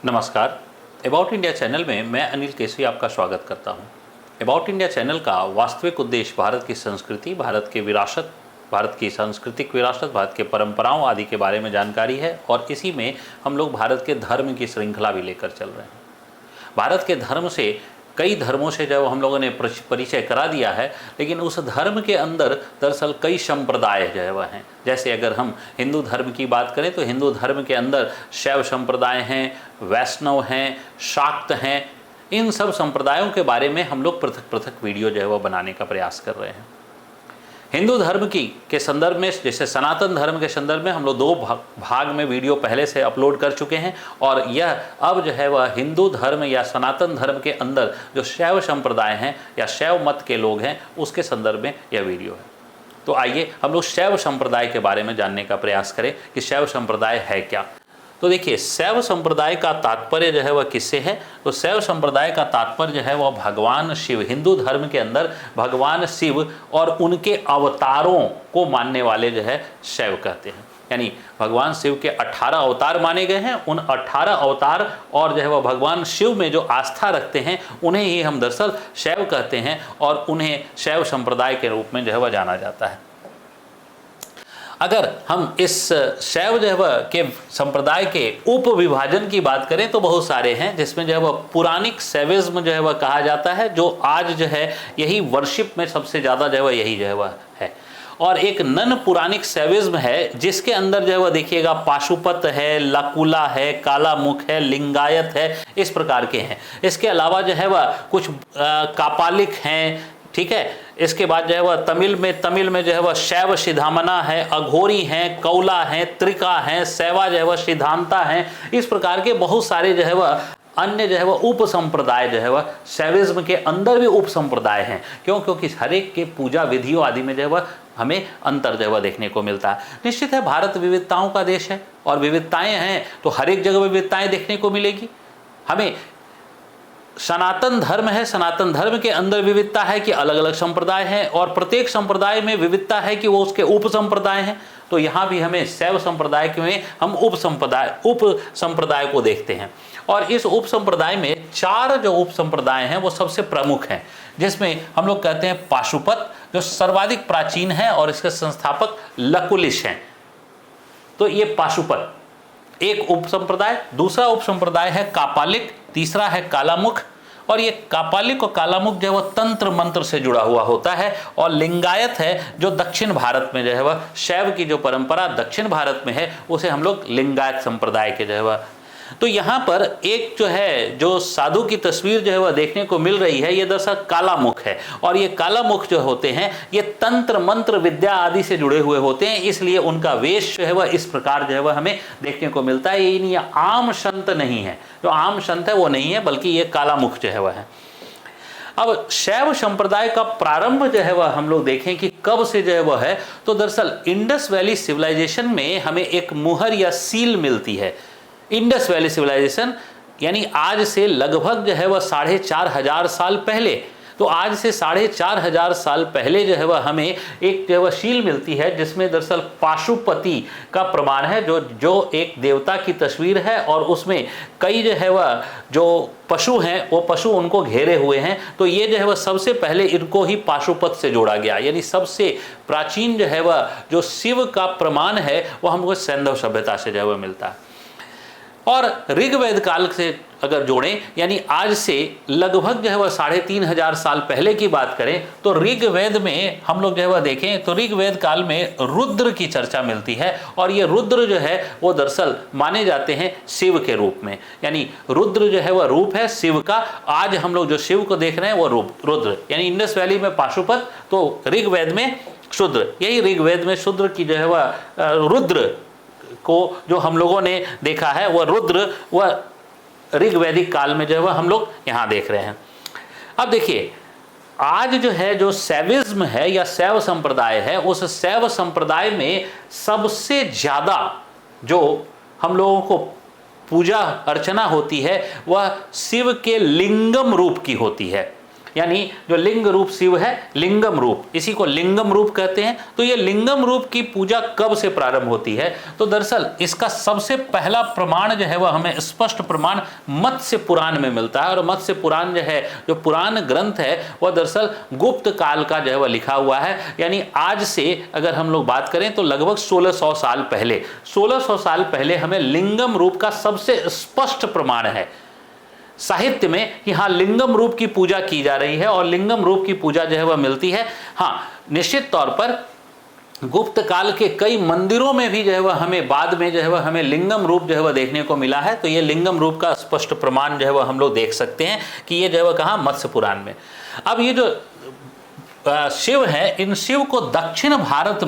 नमस्कार। About India channel में मैं अनिल केसरी आपका स्वागत करता हूं। अबाउट इंडिया चैनल का वास्तविक उद्देश्य भारत की संस्कृति, भारत की विरासत, भारत की सांस्कृतिक विरासत, भारत के परंपराओं आदि के बारे में जानकारी है और इसी में हम लोग भारत के धर्म की श्रृंखला भी लेकर चल रहे हैं। भारत के धर्म से कई धर्मों से जब हम लोगों ने परिचय करा दिया है, लेकिन उस धर्म के अंदर दरअसल कई संप्रदाय जो है वह हैं। जैसे अगर हम हिंदू धर्म की बात करें तो हिंदू धर्म के अंदर शैव संप्रदाय हैं, वैष्णव हैं, शाक्त हैं। इन सब संप्रदायों के बारे में हम लोग पृथक पृथक वीडियो जो है वह बनाने का प्रयास कर रहे हैं। हिंदू धर्म के संदर्भ में, जैसे सनातन धर्म के संदर्भ में हम लोग दो भाग में वीडियो पहले से अपलोड कर चुके हैं और यह अब जो है वह हिंदू धर्म या सनातन धर्म के अंदर जो शैव संप्रदाय हैं या शैव मत के लोग हैं उसके संदर्भ में यह वीडियो है। तो आइए हम लोग शैव संप्रदाय के बारे में जानने का प्रयास करें कि शैव संप्रदाय है क्या। तो देखिए, शैव संप्रदाय का तात्पर्य जो है वह किससे है? तो शैव संप्रदाय का तात्पर्य जो है वह भगवान शिव, हिंदू धर्म के अंदर भगवान शिव और उनके अवतारों को मानने वाले जो है शैव कहते हैं। यानी भगवान शिव के 18 अवतार माने गए हैं। उन 18 अवतार और जो है वह भगवान शिव में जो आस्था रखते हैं उन्हें ही हम दरअसल शैव कहते हैं और उन्हें शैव संप्रदाय के रूप में जो है वह जाना जाता है। अगर हम इस शैव जो है के संप्रदाय के उप विभाजन की बात करें तो बहुत सारे हैं, जिसमें जो है वह पुराणिक शैविज्म जो है वह कहा जाता है, जो आज जो है यही वर्शिप में सबसे ज़्यादा जो है वह यही जो है वह है। और एक नन पुराणिक शैविज्म है जिसके अंदर जो है वह देखिएगा पाशुपत है, लकुला है, काला मुख है, लिंगायत है, इस प्रकार के हैं। इसके अलावा जो है वह कुछ कापालिक हैं, ठीक है। इसके बाद जो है वह तमिल में जो है वह शैव सिद्धामना है, अघोरी हैं, कौला हैं, त्रिका हैं, शैवा जो है वह सिद्धांता हैं। इस प्रकार के बहुत सारे जो है वह अन्य जो है वह उप संप्रदाय जो है वह शैविज्म के अंदर भी उप संप्रदाय हैं। क्योंकि हर एक के पूजा विधियों आदि में जो है वह हमें अंतर जो है वह देखने को मिलता है। निश्चित है, भारत विविधताओं का देश है और विविधताएं हैं तो हर एक जगह विविधताएं देखने को मिलेगी। हमें सनातन धर्म है, सनातन धर्म के अंदर विविधता है कि अलग अलग संप्रदाय हैं और प्रत्येक संप्रदाय में विविधता है कि वो उसके उप संप्रदाय हैं। तो यहाँ भी हमें शैव संप्रदाय में हम उप संप्रदाय को देखते हैं और इस उप संप्रदाय में 4 जो उप संप्रदाय हैं वो सबसे प्रमुख हैं, जिसमें हम लोग कहते हैं पाशुपत जो सर्वाधिक प्राचीन है और इसके संस्थापक लकुलिश हैं। तो ये पाशुपत एक उप संप्रदाय। दूसरा उप संप्रदाय है कापालिक, तीसरा है कालामुख और ये कापालिक और कालामुख जो है वह तंत्र मंत्र से जुड़ा हुआ होता है। और लिंगायत है जो दक्षिण भारत में जो है वह शैव की जो परंपरा दक्षिण भारत में है उसे हम लोग लिंगायत संप्रदाय के जो है वह। तो यहाँ पर एक जो है जो साधु की तस्वीर जो है वह देखने को मिल रही है, ये दरअसल कालामुख है और ये कालामुख जो होते हैं ये तंत्र मंत्र विद्या आदि से जुड़े हुए होते हैं, इसलिए उनका वेश जो है वह इस प्रकार जो है वह हमें देखने को मिलता है। ये आम संत नहीं है, जो आम संत है वो नहीं है, बल्कि ये कालामुख जो है वह है। अब शैव संप्रदाय का प्रारंभ जो है वह हम लोग देखें कि कब से जो है वह है, तो दरअसल इंडस वैली सिविलाइजेशन में हमें एक मुहर या सील मिलती है। इंडस वैली सिविलाइजेशन यानी आज से लगभग जो है वह 4500 साल पहले। तो आज से 4500 साल पहले जो है वह हमें एक जो है वह शील मिलती है जिसमें दरअसल पाशुपति का प्रमाण है, जो एक देवता की तस्वीर है और उसमें कई जो है वह जो पशु हैं वो पशु उनको घेरे हुए हैं। तो ये जो है वह सबसे पहले इनको ही पाशुपत से जोड़ा गया, यानी सबसे प्राचीन जो है वह जो शिव का प्रमाण है वह हमको सैंधव सभ्यता से जो है वह मिलता है। और ऋग्वेद काल से अगर जोड़ें, यानी आज से लगभग जो है वह 3500 साल पहले की बात करें तो ऋग्वेद में हम लोग जो है वह देखें तो ऋग्वेद काल में रुद्र की चर्चा मिलती है और ये रुद्र जो है वो दरअसल माने जाते हैं शिव के रूप में। यानी रुद्र जो है वह रूप है शिव का। आज हम लोग जो शिव को देख रहे हैं वो रूप रुद्र, यानी इंडस वैली में पाशुपत तो ऋग्वेद में शूद्र। यही ऋग्वेद में शूद्र की जो है वह रुद्र को जो हम लोगों ने देखा है वह रुद्र वह ऋग्वैदिक काल में जो है वह हम लोग यहाँ देख रहे हैं। अब देखिए, आज जो है जो शैविज्म है या शैव संप्रदाय है, उस शैव संप्रदाय में सबसे ज़्यादा जो हम लोगों को पूजा अर्चना होती है वह शिव के लिंगम रूप की होती है। यानी जो लिंग रूप शिव है, लिंगम रूप, इसी को लिंगम रूप कहते हैं। तो ये लिंगम रूप की पूजा कब से प्रारंभ होती है? तो दरअसल इसका सबसे पहला प्रमाण जो है वह हमें स्पष्ट प्रमाण मत्स्य पुराण में मिलता है। और मत्स्य पुराण जो है, जो पुराण ग्रंथ है, वह दरअसल गुप्त काल का जो है वह लिखा हुआ है। यानी आज से अगर हम लोग बात करें तो लगभग 1600 साल पहले, 1600 साल पहले हमें लिंगम रूप का सबसे स्पष्ट प्रमाण है साहित्य में कि हाँ, लिंगम रूप की पूजा की जा रही है और लिंगम रूप की पूजा जो है वह मिलती है। हाँ, निश्चित तौर पर गुप्त काल के कई मंदिरों में भी जो है वह हमें बाद में जो है वह हमें लिंगम रूप जो है वह देखने को मिला है। तो ये लिंगम रूप का स्पष्ट प्रमाण जो है वह हम लोग देख सकते हैं कि ये जो है वह कहाँ, मत्स्य पुराण में। अब ये जो शिव है, इन शिव को दक्षिण भारत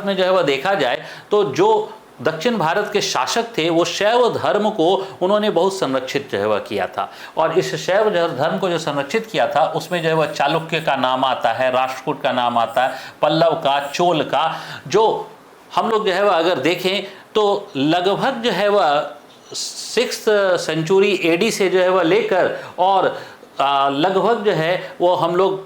में जो है वह देखा जाए तो जो दक्षिण भारत के शासक थे वो शैव धर्म को उन्होंने बहुत संरक्षित जो है वह किया था। और इस शैव धर्म को जो संरक्षित किया था उसमें जो है वह चालुक्य का नाम आता है, राष्ट्रकूट का नाम आता है, पल्लव का, चोल का। जो हम लोग जो है वह अगर देखें तो लगभग जो है वह 6th सेंचुरी AD से जो है वह लेकर और लगभग जो है वो हम लोग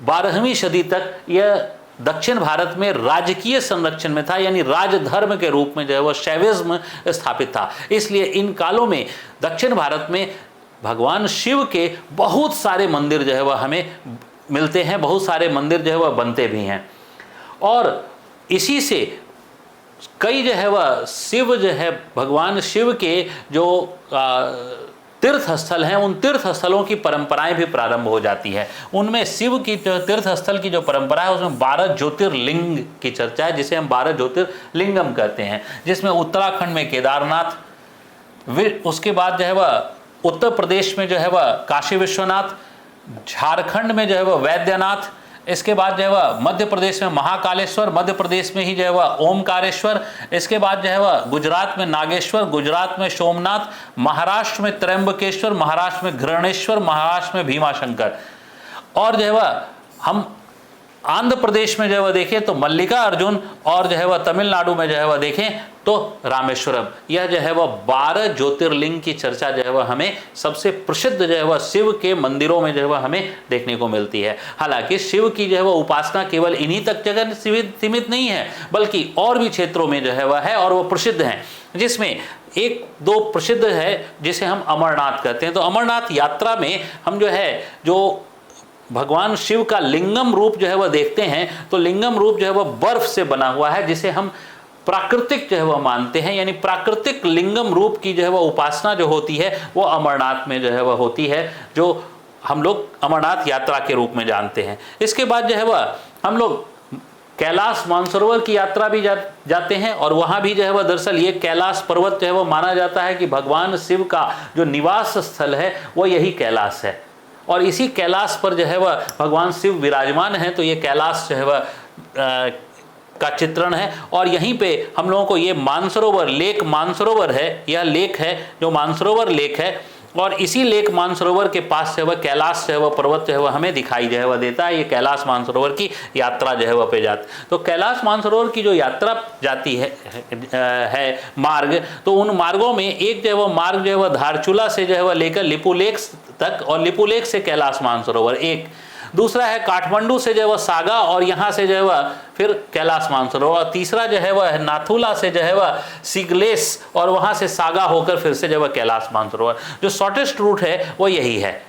12वीं सदी तक यह दक्षिण भारत में राजकीय संरक्षण में था, यानी राजधर्म के रूप में जो है वह शैविज्म स्थापित था। इसलिए इन कालों में दक्षिण भारत में भगवान शिव के बहुत सारे मंदिर जो है वह हमें मिलते हैं, बहुत सारे मंदिर जो है वह बनते भी हैं। और इसी से कई जो है वह शिव जो है, भगवान शिव के जो तीर्थ स्थल हैं, उन तीर्थ स्थलों की परंपराएं भी प्रारंभ हो जाती है। उनमें शिव की तीर्थ स्थल की जो परंपरा है उसमें 12 ज्योतिर्लिंग की चर्चा है, जिसे हम 12 ज्योतिर्लिंगम कहते हैं, जिसमें उत्तराखंड में केदारनाथ, उसके बाद जो है वह उत्तर प्रदेश में जो है वह काशी विश्वनाथ, झारखंड में जो है वह वैद्यनाथ, इसके बाद जो है वह मध्य प्रदेश में महाकालेश्वर, मध्य प्रदेश में ही जो है वह ओमकारेश्वर, इसके बाद जो है वह गुजरात में नागेश्वर, गुजरात में सोमनाथ, महाराष्ट्र में त्र्यंबकेश्वर, महाराष्ट्र में घृणेश्वर, महाराष्ट्र में भीमाशंकर। और जो है वह हम आंध्र प्रदेश में जो है वह देखें तो मल्लिका अर्जुन, और जो है वह तमिलनाडु में जो है वह देखें तो रामेश्वरम। यह जो है वह 12 ज्योतिर्लिंग की चर्चा जो है वह हमें सबसे प्रसिद्ध जो है वह शिव के मंदिरों में जो है वह हमें देखने को मिलती है। हालांकि शिव की जो है वह उपासना केवल इन्हीं तक जगह सीमित नहीं है, बल्कि और भी क्षेत्रों में जो है वह है और वह प्रसिद्ध हैं, जिसमें एक दो प्रसिद्ध है जिसे हम अमरनाथ कहते हैं। तो अमरनाथ यात्रा में हम जो है जो भगवान शिव का लिंगम रूप जो है वह देखते हैं, तो लिंगम रूप जो है वह बर्फ से बना हुआ है, जिसे हम प्राकृतिक जो है वह मानते हैं। यानी प्राकृतिक लिंगम रूप की जो है वह उपासना जो होती है वो अमरनाथ में जो है वह होती है, जो हम लोग अमरनाथ यात्रा के रूप में जानते हैं। इसके बाद जो है वह हम लोग कैलाश मानसरोवर की यात्रा भी जाते हैं, और वहाँ भी जो है वह दरअसल ये कैलाश पर्वत जो है वह माना जाता है कि भगवान शिव का जो निवास स्थल है वह यही कैलाश है, और इसी कैलाश पर जो है वह भगवान शिव विराजमान हैं। तो ये कैलाश जो है वह का चित्रण है, और यहीं पे हम लोगों को ये मानसरोवर, लेक मानसरोवर है, यह लेक है जो मानसरोवर लेक है, और इसी लेक मानसरोवर के पास जो है वह कैलाश जो है वह पर्वत जो है वह हमें दिखाई जो है वह देता है। ये कैलाश मानसरोवर की यात्रा जो है वह पे जाती, तो कैलाश मानसरोवर की जो यात्रा जाती है मार्ग, तो उन मार्गों में एक जो है वह मार्ग जो है वह धारचूला से जो है वह लेकर लिपुलेख तक, और लिपुलेख से कैलाश मानसरोवर एक, दूसरा है काठमांडू से जो है वह सागा, और यहाँ से जो है वह फिर कैलाश मानसरोवर, और तीसरा जो है वह नाथुला से जो है वह सिगलेस, और वहाँ से सागा होकर फिर से जो है वह कैलाश मानसरोवर। जो शॉर्टेस्ट रूट है वो यही है,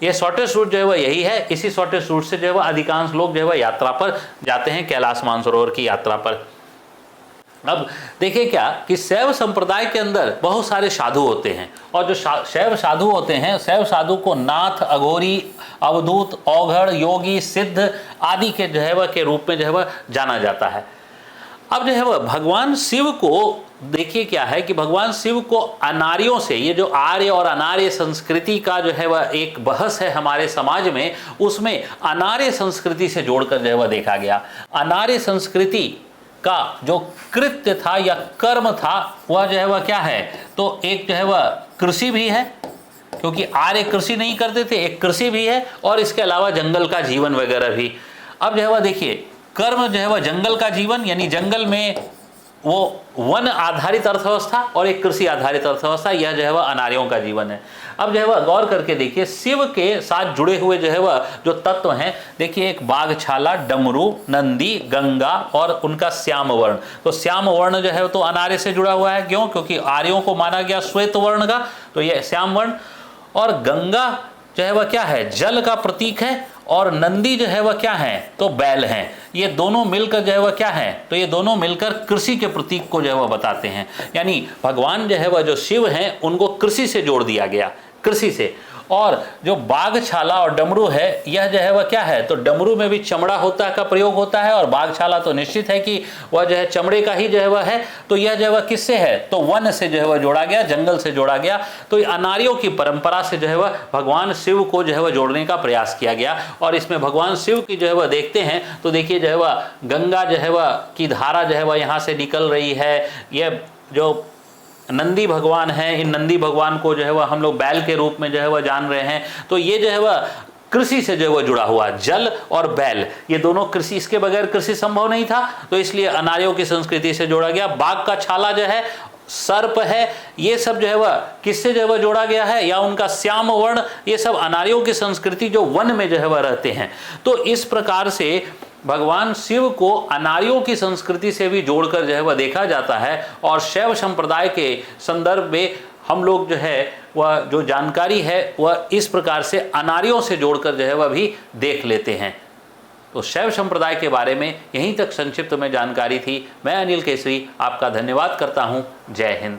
ये शॉर्टेस्ट रूट जो है वह यही है। इसी शॉर्टेस्ट रूट से जो है वह अधिकांश लोग जो है वह यात्रा पर जाते हैं, कैलाश मानसरोवर की यात्रा पर। अब देखिए क्या कि शैव संप्रदाय के अंदर बहुत सारे साधु होते हैं, और जो शैव साधु होते हैं, शैव साधु को नाथ, अघोरी, अवधूत, औघड़, योगी, सिद्ध आदि के जो है वह के रूप में जो है वह जाना जाता है। अब जो है वह भगवान शिव को देखिए क्या है कि भगवान शिव को अनार्यों से, ये जो आर्य और अनार्य संस्कृति का जो है वह एक बहस है हमारे समाज में, उसमें अनार्य संस्कृति से जोड़कर जो है वह देखा गया। अनार्य संस्कृति का जो कृत्य था या कर्म था वह जो है वह क्या है, तो एक जो है वह कृषि भी है, क्योंकि आर्य कृषि नहीं करते थे, एक कृषि भी है, और इसके अलावा जंगल का जीवन वगैरह भी। अब जो है वह देखिए कर्म जो है वह जंगल का जीवन, यानी जंगल में वो वन आधारित अर्थव्यवस्था और एक कृषि आधारित अर्थव्यवस्था, यह जो है वह अनार्यों का जीवन है। अब जो है वह गौर करके देखिए, शिव के साथ जुड़े हुए जो है वह जो तत्व हैं, देखिए एक बाघछाला, डमरू, नंदी, गंगा और उनका श्याम वर्ण। तो श्याम वर्ण जो है तो अनार्य से जुड़ा हुआ है, क्यों? क्योंकि आर्यों को माना गया श्वेत वर्ण का, तो यह श्याम वर्ण। और गंगा जो है वह क्या है? जल का प्रतीक है। और नंदी जो है वह क्या है? तो बैल हैं। ये दोनों मिलकर जो है वह क्या है? तो ये दोनों मिलकर कृषि के प्रतीक को जो है वह बताते हैं। यानी भगवान जो है वह जो शिव हैं उनको कृषि से जोड़ दिया गया, कृषि से। और जो बाघछाला और डमरू है, यह जो है वह क्या है? तो डमरू में भी चमड़ा होता का प्रयोग होता है, और बाघछाला तो निश्चित है कि वह जो है चमड़े का ही जो है वह है। तो यह जो है वह किससे है? तो वन से जो है वह जोड़ा गया, जंगल से जोड़ा गया। तो अनार्यों की परंपरा से जो है वह भगवान शिव को जो है वह जोड़ने का प्रयास किया गया। और इसमें भगवान शिव की जो है वह देखते हैं तो देखिए जो है वह गंगा जो है वह की धारा जो है वह यहाँ से निकल रही है। यह जो नंदी भगवान हैं, इन नंदी भगवान को जो है वह हम लोग बैल के रूप में जो है वह जान रहे हैं। तो ये जो है वह कृषि से जो है वह जुड़ा हुआ, जल और बैल, ये दोनों कृषि, इसके बगैर कृषि संभव नहीं था। तो इसलिए अनार्यों की संस्कृति से जोड़ा गया। बाघ का छाला जो है, सर्प है, ये सब जो है वह किससे जो है वह जोड़ा गया है? या उनका श्याम वर्ण, ये सब अनार्यों की संस्कृति जो वन में जो है वह रहते हैं। तो इस प्रकार से भगवान शिव को अनार्यों की संस्कृति से भी जोड़कर जो है वह देखा जाता है। और शैव संप्रदाय के संदर्भ में हम लोग जो है वह जो जानकारी है वह इस प्रकार से अनार्यों से जोड़कर जो है वह भी देख लेते हैं। तो शैव संप्रदाय के बारे में यहीं तक संक्षिप्त में जानकारी थी। मैं अनिल केसरी आपका धन्यवाद करता हूँ। जय हिंद।